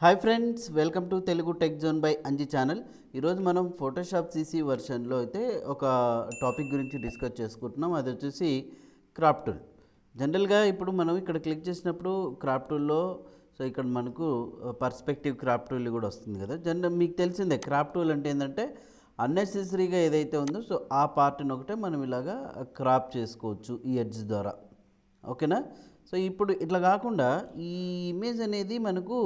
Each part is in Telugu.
Hi friends, welcome to Telugu tech zone by Anji channel. ఈరోజు మనం ఫోటోషాప్ సీసీ వర్షన్లో అయితే ఒక టాపిక్ గురించి డిస్కస్ చేసుకుంటున్నాం. అది వచ్చేసి క్రాప్ టూల్. జనరల్గా ఇప్పుడు మనం ఇక్కడ క్లిక్ చేసినప్పుడు క్రాప్ టూల్లో సో ఇక్కడ మనకు పర్స్పెక్టివ్ క్రాప్ టూల్ కూడా వస్తుంది కదా. జనరల్ మీకు తెలిసిందే క్రాప్ టూల్ అంటే ఏంటంటే అన్నెసెసరీగా ఏదైతే ఉందో సో ఆ పార్ట్ని ఒకటే మనం ఇలాగా క్రాప్ చేసుకోవచ్చు ఈ ఎడ్జ్ ద్వారా. ఓకేనా. సో ఇప్పుడు ఇట్లా కాకుండా ఈ ఇమేజ్ అనేది మనకు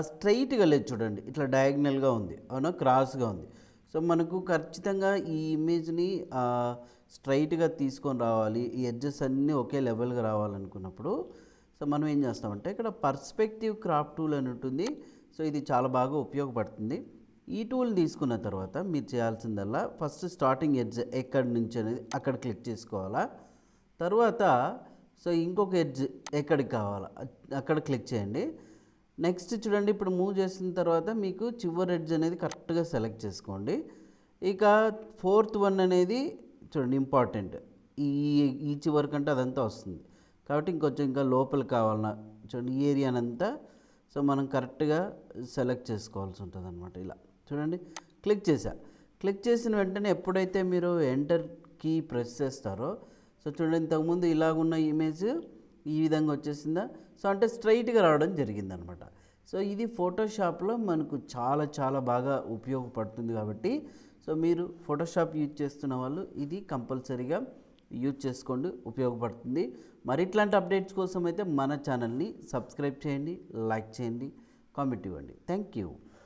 స్ట్రైట్గా లేదు, చూడండి ఇట్లా డయాగ్నల్గా ఉంది, అవునా, క్రాస్గా ఉంది. సో మనకు ఖచ్చితంగా ఈ ఇమేజ్ని స్ట్రైట్గా తీసుకొని రావాలి, ఈ ఎడ్జెస్ అన్నీ ఒకే లెవెల్గా రావాలనుకున్నప్పుడు సో మనం ఏం చేస్తామంటే ఇక్కడ పర్స్పెక్టివ్ క్రాప్ టూల్ అని ఉంటుంది. సో ఇది చాలా బాగా ఉపయోగపడుతుంది. ఈ టూల్ తీసుకున్న తర్వాత మీరు చేయాల్సిందల్లా ఫస్ట్ స్టార్టింగ్ ఎడ్జ్ ఎక్కడి నుంచి అనేది అక్కడ క్లిక్ చేసుకోవాలా. తర్వాత సో ఇంకొక ఎడ్జ్ ఎక్కడికి కావాలా అక్కడ క్లిక్ చేయండి. నెక్స్ట్ చూడండి, ఇప్పుడు మూవ్ చేసిన తర్వాత మీకు చివరి ఎడ్జ్ అనేది కరెక్ట్గా సెలెక్ట్ చేసుకోండి. ఇక ఫోర్త్ వన్ అనేది చూడండి ఇంపార్టెంట్, ఈ ఈ చివరి కంటే అదంతా వస్తుంది కాబట్టి ఇంకొంచెం ఇంకా లోపలికి కావాలన్నా చూడండి ఈ ఏరియానంతా సో మనం కరెక్ట్గా సెలెక్ట్ చేసుకోవాల్సి ఉంటుంది అనమాట. ఇలా చూడండి క్లిక్ చేసిన వెంటనే ఎప్పుడైతే మీరు ఎంటర్ కీ ప్రెస్ చేస్తారో సో చూడండి ఇంతకుముందు ఇలాగున్న ఇమేజ్ ఈ విధంగా వచ్చేసిందా. సో అంటే స్ట్రైట్గా రావడం జరిగిందనమాట. సో ఇది ఫోటోషాప్లో మనకు చాలా బాగా ఉపయోగపడుతుంది కాబట్టి సో మీరు ఫోటోషాప్ యూజ్ చేస్తున్న వాళ్ళు ఇది కంపల్సరీగా యూజ్ చేసుకోండి, ఉపయోగపడుతుంది. మరి ఇట్లాంటి అప్డేట్స్ కోసం అయితే మన ఛానల్ని సబ్స్క్రైబ్ చేయండి, లైక్ చేయండి, కామెంట్ ఇవ్వండి. Thank you.